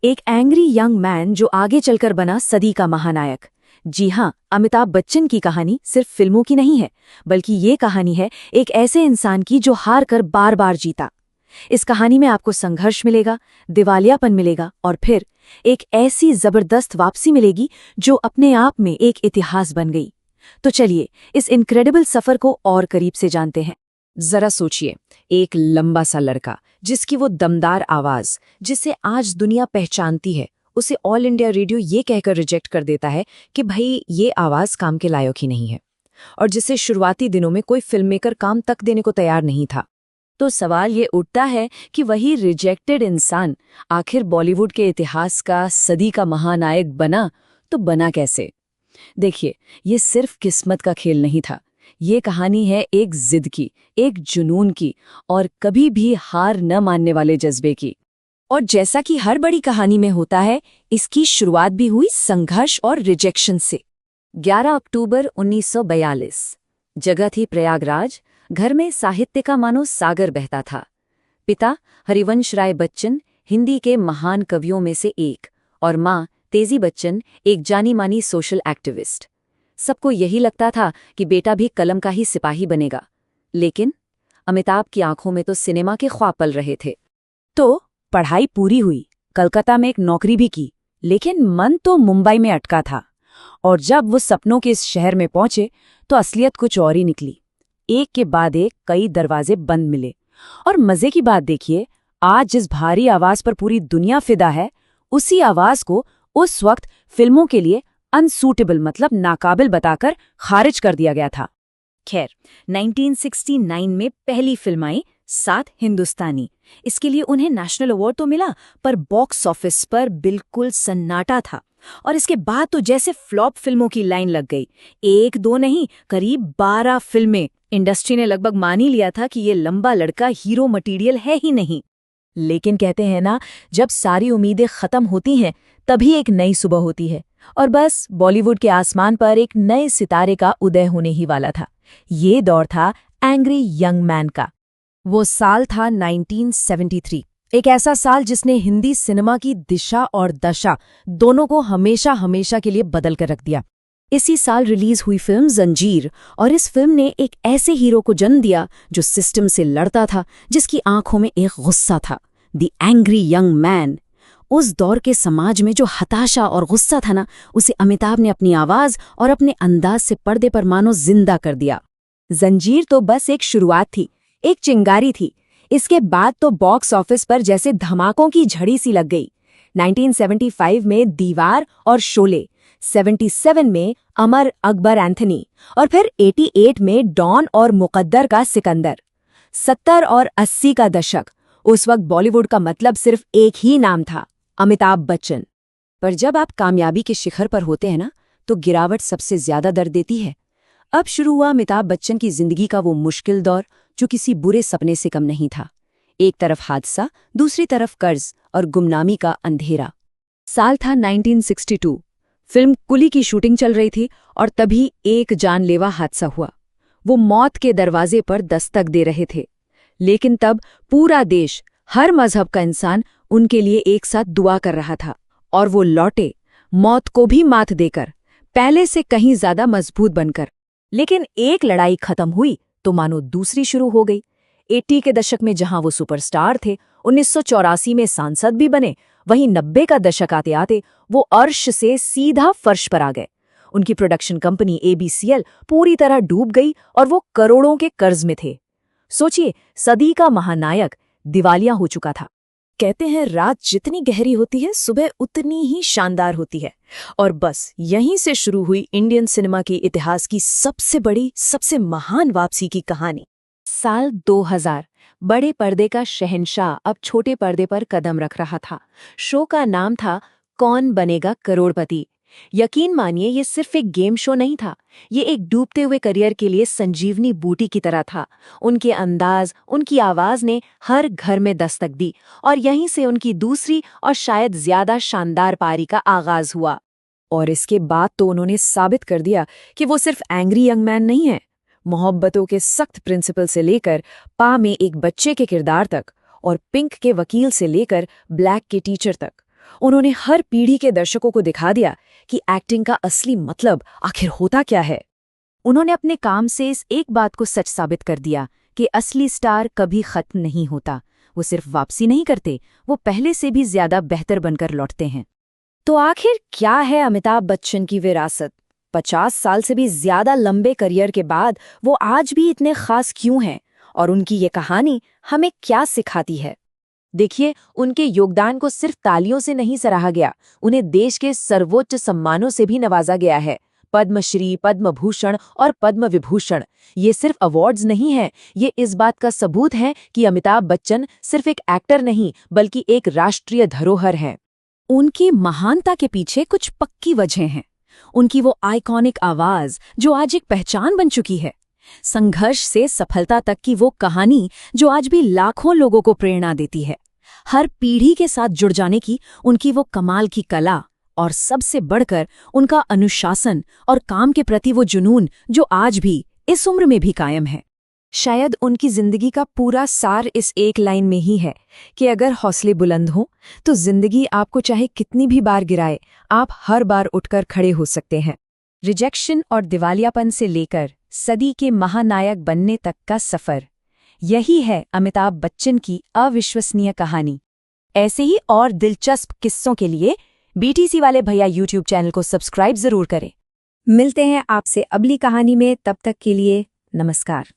एक angry young man जो आगे चलकर बना सदी का महानायक। जी हाँ, अमिताभ बच्चन की कहानी सिर्फ फिल्मों की नहीं है, बल्कि ये कहानी है एक ऐसे इंसान की जो हार कर बार बार जीता। इस कहानी में आपको संघर्ष मिलेगा, दिवालियापन मिलेगा और फिर एक ऐसी जबरदस्त वापसी मिलेगी जो अपने आप में एक इतिहास बन गई। तो चलिए इस इनक्रेडिबल सफर को और करीब से जानते हैं। जरा सोचिए, एक लंबा सा लड़का जिसकी वो दमदार आवाज, जिसे आज दुनिया पहचानती है, उसे ऑल इंडिया रेडियो ये कहकर रिजेक्ट कर देता है कि भाई ये आवाज काम के लायक ही नहीं है, और जिसे शुरुआती दिनों में कोई फिल्म मेकर काम तक देने को तैयार नहीं था। तो सवाल ये उठता है कि वही रिजेक्टेड इंसान आखिर बॉलीवुड के इतिहास का सदी का महानायक बना, तो बना कैसे? देखिए, ये सिर्फ किस्मत का खेल नहीं था। ये कहानी है एक जिद की, एक जुनून की और कभी भी हार न मानने वाले जज्बे की। और जैसा कि हर बड़ी कहानी में होता है, इसकी शुरुआत भी हुई संघर्ष और रिजेक्शन से। 11 अक्टूबर 1942, जगह थी प्रयागराज। घर में साहित्य का मानो सागर बहता था। पिता हरिवंश राय बच्चन हिंदी के महान कवियों में से एक, और माँ तेजी बच्चन एक जानी मानी सोशल एक्टिविस्ट। सबको यही लगता था कि बेटा भी कलम का ही सिपाही बनेगा, लेकिन अमिताभ की आंखों में तो सिनेमा के ख्वाब पल रहे थे। तो पढ़ाई पूरी हुई, कलकत्ता में एक नौकरी भी की, लेकिन मन तो मुंबई में अटका था। और जब वो सपनों के इस शहर में पहुंचे तो असलियत कुछ और ही निकली। एक के बाद एक कई दरवाजे बंद मिले। और मजे की बात देखिए, आज जिस भारी आवाज पर पूरी दुनिया फिदा है, उसी आवाज को उस वक्त फिल्मों के लिए अनसूटेबल मतलब नाकाबिल बताकर खारिज कर दिया गया था। खैर, 1969 में पहली फिल्म आई, सात हिंदुस्तानी। इसके लिए उन्हें नेशनल अवार्ड तो मिला, पर बॉक्स ऑफिस पर बिल्कुल सन्नाटा था। और इसके बाद तो जैसे फ्लॉप फिल्मों की लाइन लग गई। एक दो नहीं, करीब 12 फिल्में। इंडस्ट्री ने लगभग मान ही लिया था कि ये लंबा लड़का हीरो मटीरियल है ही नहीं। लेकिन कहते हैं ना, जब सारी उम्मीदें खत्म होती हैं तभी एक नई सुबह होती है। और बस बॉलीवुड के आसमान पर एक नए सितारे का उदय होने ही वाला था। ये दौर था एंग्री यंग मैन का। वो साल था 1973, एक ऐसा साल जिसने हिंदी सिनेमा की दिशा और दशा दोनों को हमेशा हमेशा के लिए बदल कर रख दिया। इसी साल रिलीज हुई फिल्म जंजीर, और इस फिल्म ने एक ऐसे हीरो को जन्म दिया जो सिस्टम से लड़ता था, जिसकी आंखों में एक गुस्सा था, द एंग्री यंग मैन। उस दौर के समाज में जो हताशा और गुस्सा था ना, उसे अमिताभ ने अपनी आवाज और अपने अंदाज से पर्दे पर मानो जिंदा कर दिया। जंजीर तो बस एक शुरुआत थी, एक चिंगारी थी। इसके बाद तो बॉक्स ऑफिस पर जैसे धमाकों की झड़ी सी लग गई। 1975 में दीवार और शोले, 77 में अमर अकबर एंथनी, और फिर 88 में डॉन और मुकद्दर का सिकंदर। 70 और 80 का दशक, उस वक्त बॉलीवुड का मतलब सिर्फ एक ही नाम था, अमिताभ बच्चन। पर जब आप कामयाबी के शिखर पर होते हैं ना, तो गिरावट सबसे ज्यादा दर्द देती है। अब शुरू हुआ अमिताभ बच्चन की जिंदगी का वो मुश्किल दौर जो किसी बुरे सपने से कम नहीं था। एक तरफ हादसा, दूसरी तरफ कर्ज और गुमनामी का अंधेरा। साल था 1962। फिल्म कुली की शूटिंग चल रही थी और तभी एक जानलेवा हादसा हुआ। वो मौत के दरवाजे पर दस्तक दे रहे थे, लेकिन तब पूरा देश, हर मजहब का इंसान उनके लिए एक साथ दुआ कर रहा था। और वो लौटे, मौत को भी मात देकर, पहले से कहीं ज्यादा मजबूत बनकर। लेकिन एक लड़ाई खत्म हुई तो मानो दूसरी शुरू हो गई। 80 के दशक में जहां वो सुपरस्टार थे, 1984 में सांसद भी बने, वहीं 90 का दशक आते आते वो अर्श से सीधा फर्श पर आ गए। उनकी प्रोडक्शन कंपनी ABCL पूरी तरह डूब गई और वो करोड़ों के कर्ज में थे। सोचिए, सदी का महानायक दिवालिया हो चुका था। कहते हैं रात जितनी गहरी होती है, सुबह उतनी ही शानदार होती है। और बस यहीं से शुरू हुई इंडियन सिनेमा के इतिहास की सबसे बड़ी, सबसे महान वापसी की कहानी। साल 2000, बड़े पर्दे का शहंशाह अब छोटे पर्दे पर कदम रख रहा था। शो का नाम था कौन बनेगा करोड़पति। यकीन मानिए, ये सिर्फ एक गेम शो नहीं था, ये एक डूबते हुए करियर के लिए संजीवनी बूटी की तरह था। उनके अंदाज, उनकी आवाज ने हर घर में दस्तक दी, और यहीं से उनकी दूसरी और शायद ज्यादा शानदार पारी का आगाज हुआ। और इसके बाद तो उन्होंने साबित कर दिया कि वो सिर्फ एंग्री यंग मैन नहीं है। मोहब्बतों के सख्त प्रिंसिपल से लेकर पा में एक बच्चे के किरदार तक, और पिंक के वकील से लेकर ब्लैक के टीचर तक, उन्होंने हर पीढ़ी के दर्शकों को दिखा दिया कि एक्टिंग का असली मतलब आखिर होता क्या है। उन्होंने अपने काम से इस एक बात को सच साबित कर दिया कि असली स्टार कभी खत्म नहीं होता। वो सिर्फ वापसी नहीं करते, वो पहले से भी ज्यादा बेहतर बनकर लौटते हैं। तो आखिर क्या है अमिताभ बच्चन की विरासत? 50 साल से भी ज्यादा लंबे करियर के बाद वो आज भी इतने खास क्यों हैं? और उनकी ये कहानी हमें क्या सिखाती है? देखिए, उनके योगदान को सिर्फ तालियों से नहीं सराहा गया, उन्हें देश के सर्वोच्च सम्मानों से भी नवाजा गया है। पद्मश्री, पद्म भूषण और पद्म विभूषण, ये सिर्फ अवार्ड्स नहीं हैं, ये इस बात का सबूत है कि अमिताभ बच्चन सिर्फ एक एक्टर नहीं बल्कि एक राष्ट्रीय धरोहर हैं। उनकी महानता के पीछे कुछ पक्की वजह हैं। उनकी वो आइकॉनिक आवाज जो आज एक पहचान बन चुकी है, संघर्ष से सफलता तक की वो कहानी जो आज भी लाखों लोगों को प्रेरणा देती है, हर पीढ़ी के साथ जुड़ जाने की उनकी वो कमाल की कला, और सबसे बढ़कर उनका अनुशासन और काम के प्रति वो जुनून जो आज भी इस उम्र में भी कायम है। शायद उनकी जिंदगी का पूरा सार इस एक लाइन में ही है कि अगर हौसले बुलंद हों तो जिंदगी आपको चाहे कितनी भी बार गिराए, आप हर बार उठकर खड़े हो सकते हैं। रिजेक्शन और दिवालियापन से लेकर सदी के महानायक बनने तक का सफर, यही है अमिताभ बच्चन की अविश्वसनीय कहानी। ऐसे ही और दिलचस्प किस्सों के लिए बीटीसी वाले भैया यूट्यूब चैनल को सब्सक्राइब जरूर करें। मिलते हैं आपसे अगली कहानी में, तब तक के लिए नमस्कार।